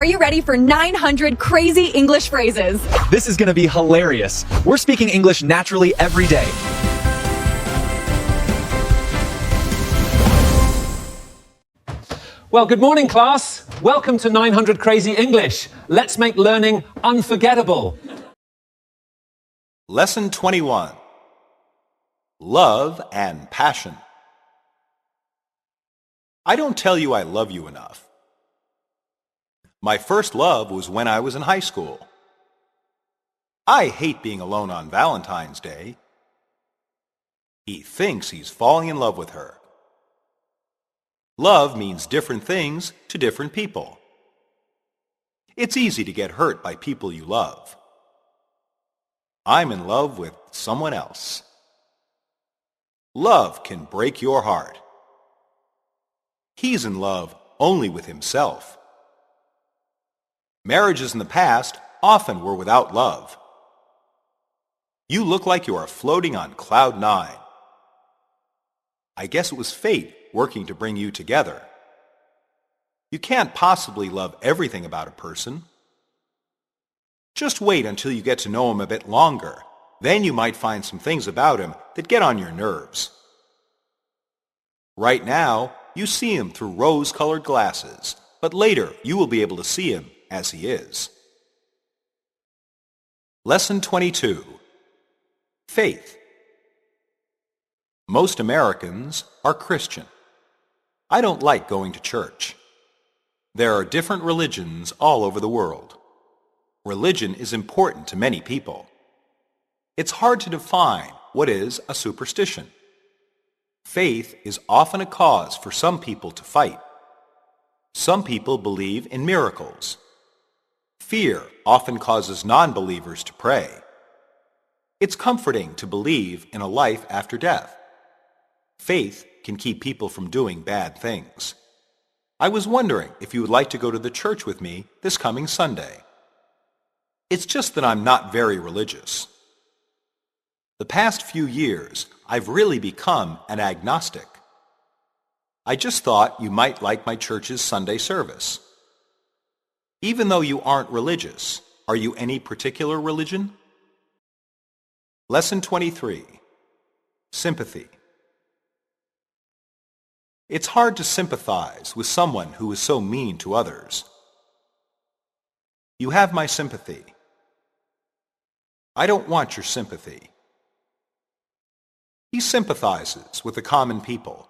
you ready for 900 crazy English phrases? This is going to be hilarious. We're speaking English naturally every day. Well, good morning, class. Welcome to 900 Crazy English. Let's make learning unforgettable. Lesson 21. Love and passion. I don't tell you I love you enough. My first love was when I was in high school. I hate being alone on Valentine's Day. He thinks he's falling in love with her. Love means different things to different people. It's easy to get hurt by people you love. I'm in love with someone else. Love can break your heart. He's in love only with himself. Marriages in the past often were without love. You look like you are floating on cloud 9. I guess it was fate working to bring you together. You can't possibly love everything about a person. Just wait until you get to know him a bit longer. Then you might find some things about him that get on your nerves. Right now, you see him through rose-colored glasses, but later you will be able to see him as he is. Lesson 22. Faith. Most Americans are Christian. I don't like going to church. There are different religions all over the world. Religion is important to many people. It's hard to define what is a superstition. Faith is often a cause for some people to fight. Some people believe in miracles. Fear often causes non-believers to pray. It's comforting to believe in a life after death. Faith can keep people from doing bad things. I was wondering if you would like to go to the church with me this coming Sunday. It's just that I'm not very religious. The past few years, I've really become an agnostic. I just thought you might like my church's Sunday service. Even though you aren't religious, are you any particular religion? Lesson 23. Sympathy. It's hard to sympathize with someone who is so mean to others. You have my sympathy. I don't want your sympathy. He sympathizes with the common people.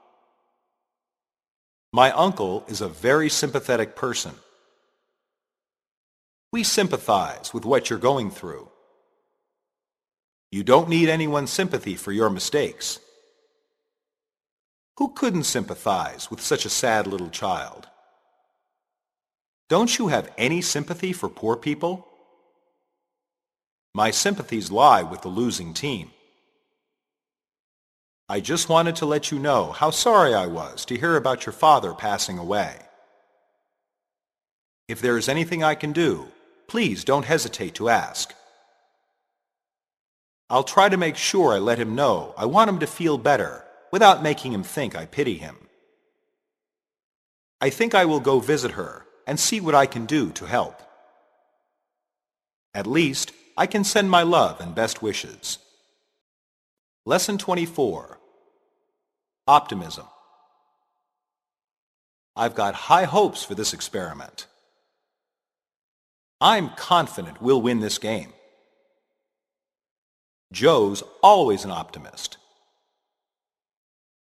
My uncle is a very sympathetic person. We sympathize with what you're going through. You don't need anyone's sympathy for your mistakes. Who couldn't sympathize with such a sad little child? Don't you have any sympathy for poor people? My sympathies lie with the losing team. I just wanted to let you know how sorry I was to hear about your father passing away. If there is anything I can do, please don't hesitate to ask. I'll try to make sure I let him know I want him to feel better without making him think I pity him. I think I will go visit her and see what I can do to help. At least, I can send my love and best wishes. Lesson 24. Optimism. I've got high hopes for this experiment. I'm confident we'll win this game. Joe's always an optimist.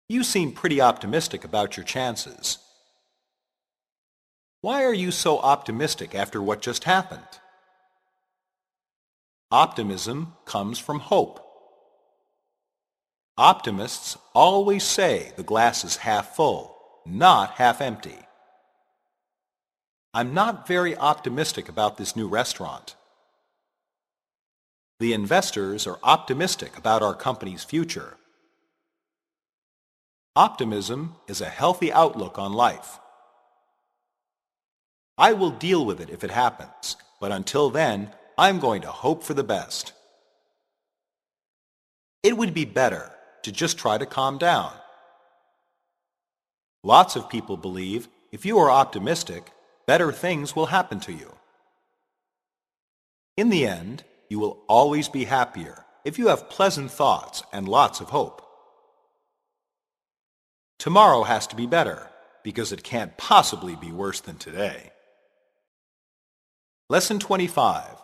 You seem pretty optimistic about your chances. Why are you so optimistic after what just happened? Optimism comes from hope. Optimists always say the glass is half full, not half empty. I'm not very optimistic about this new restaurant. The investors are optimistic about our company's future. Optimism is a healthy outlook on life. I will deal with it if it happens, but until then, I'm going to hope for the best. It would be better to just try to calm down. Lots of people believe if you are optimistic, better things will happen to you. In the end, you will always be happier if you have pleasant thoughts and lots of hope. Tomorrow has to be better because it can't possibly be worse than today. Lesson 25.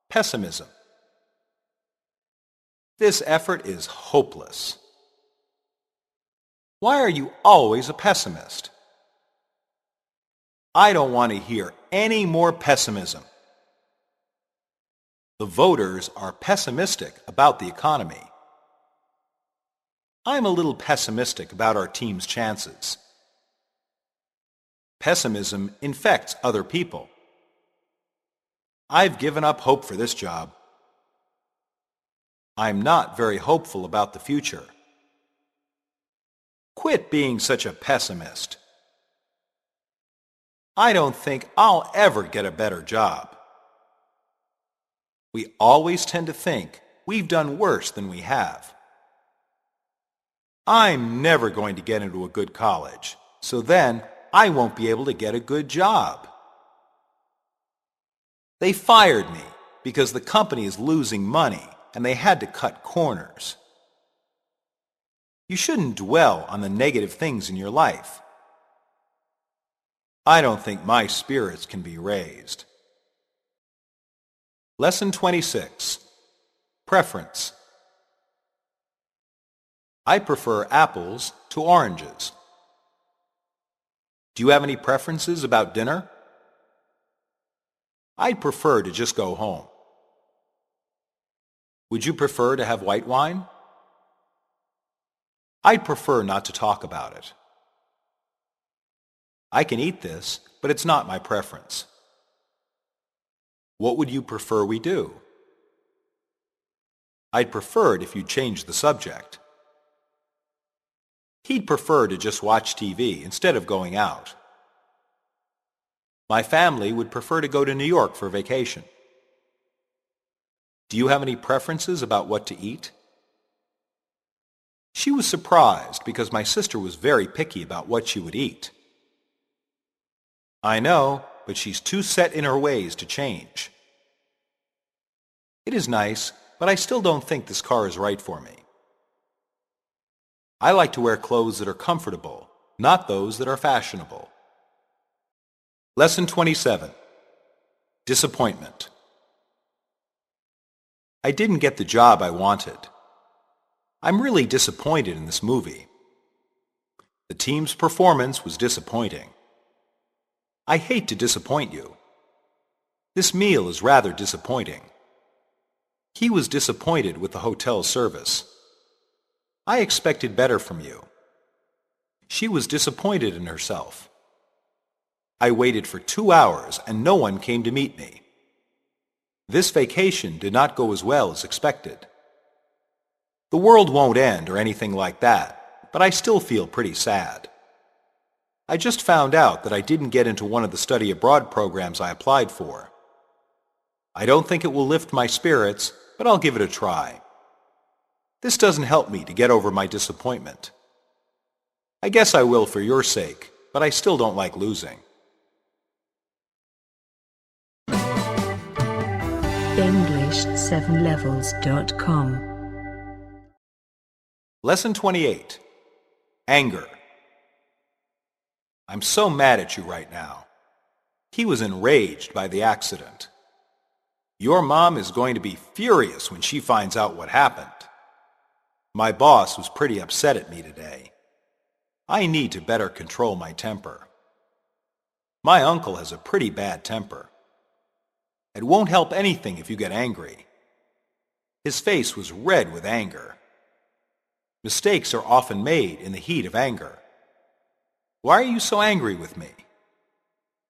Pessimism. This effort is hopeless. Why are you always a pessimist? I don't want to hear any more pessimism. The voters are pessimistic about the economy. I'm a little pessimistic about our team's chances. Pessimism infects other people. I've given up hope for this job. I'm not very hopeful about the future. Quit being such a pessimist. I don't think I'll ever get a better job. We always tend to think we've done worse than we have. I'm never going to get into a good college, so then I won't be able to get a good job. They fired me because the company is losing money and they had to cut corners. You shouldn't dwell on the negative things in your life. I don't think my spirits can be raised. Lesson 26. Preference. I prefer apples to oranges. Do you have any preferences about dinner? I'd prefer to just go home. Would you prefer to have white wine? I'd prefer not to talk about it. I can eat this, but it's not my preference. What would you prefer we do? I'd prefer it if you'd change the subject. He'd prefer to just watch TV instead of going out. My family would prefer to go to New York for vacation. Do you have any preferences about what to eat? She was surprised because my sister was very picky about what she would eat. I know, but she's too set in her ways to change. It is nice, but I still don't think this car is right for me. I like to wear clothes that are comfortable, not those that are fashionable. Lesson 27. Disappointment. I didn't get the job I wanted. I'm really disappointed in this movie. The team's performance was disappointing. I hate to disappoint you. This meal is rather disappointing. He was disappointed with the hotel service. I expected better from you. She was disappointed in herself. I waited for 2 hours and no one came to meet me. This vacation did not go as well as expected. The world won't end or anything like that, but I still feel pretty sad. I just found out that I didn't get into one of the study abroad programs I applied for. I don't think it will lift my spirits, but I'll give it a try. This doesn't help me to get over my disappointment. I guess I will for your sake, but I still don't like losing. English7levels.com. Lesson 28. Anger. I'm so mad at you right now. He was enraged by the accident. Your mom is going to be furious when she finds out what happened. My boss was pretty upset at me today. I need to better control my temper. My uncle has a pretty bad temper. It won't help anything if you get angry. His face was red with anger. Mistakes are often made in the heat of anger. Why are you so angry with me?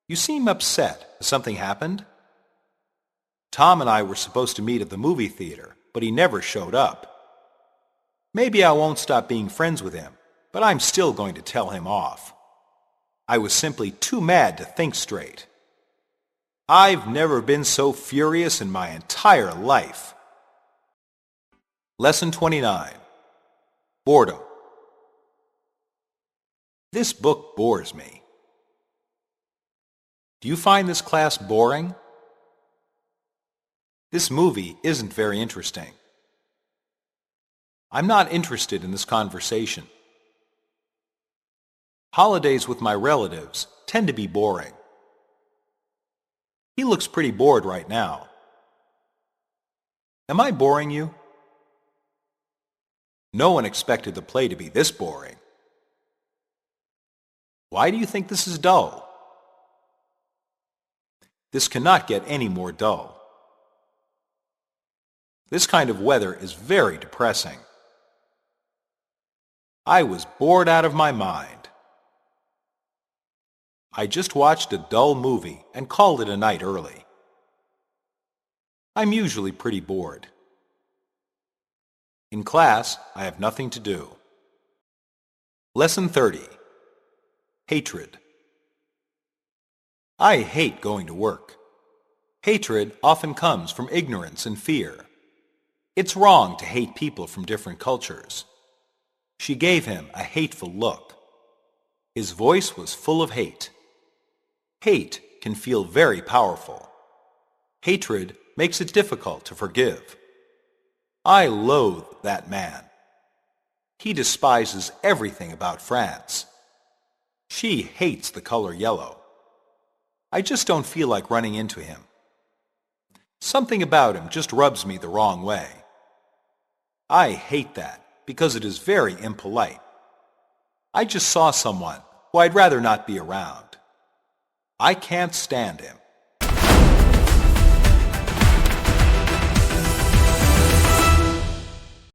You seem upset. Has something happened? Tom and I were supposed to meet at the movie theater, but he never showed up. Maybe I won't stop being friends with him, but I'm still going to tell him off. I was simply too mad to think straight. I've never been so furious in my entire life. Lesson 29. Boredom. This book bores me. Do you find this class boring? This movie isn't very interesting. I'm not interested in this conversation. Holidays with my relatives tend to be boring. He looks pretty bored right now. Am I boring you? No one expected the play to be this boring. Why do you think this is dull? This cannot get any more dull. This kind of weather is very depressing. I was bored out of my mind. I just watched a dull movie and called it a night early. I'm usually pretty bored. In class, I have nothing to do. Lesson 30. Hatred. I hate going to work. Hatred often comes from ignorance and fear. It's wrong to hate people from different cultures. She gave him a hateful look. His voice was full of hate. Hate can feel very powerful. Hatred makes it difficult to forgive. I loathe that man. He despises everything about France. She hates the color yellow. I just don't feel like running into him. Something about him just rubs me the wrong way. I hate that because it is very impolite. I just saw someone who I'd rather not be around. I can't stand him.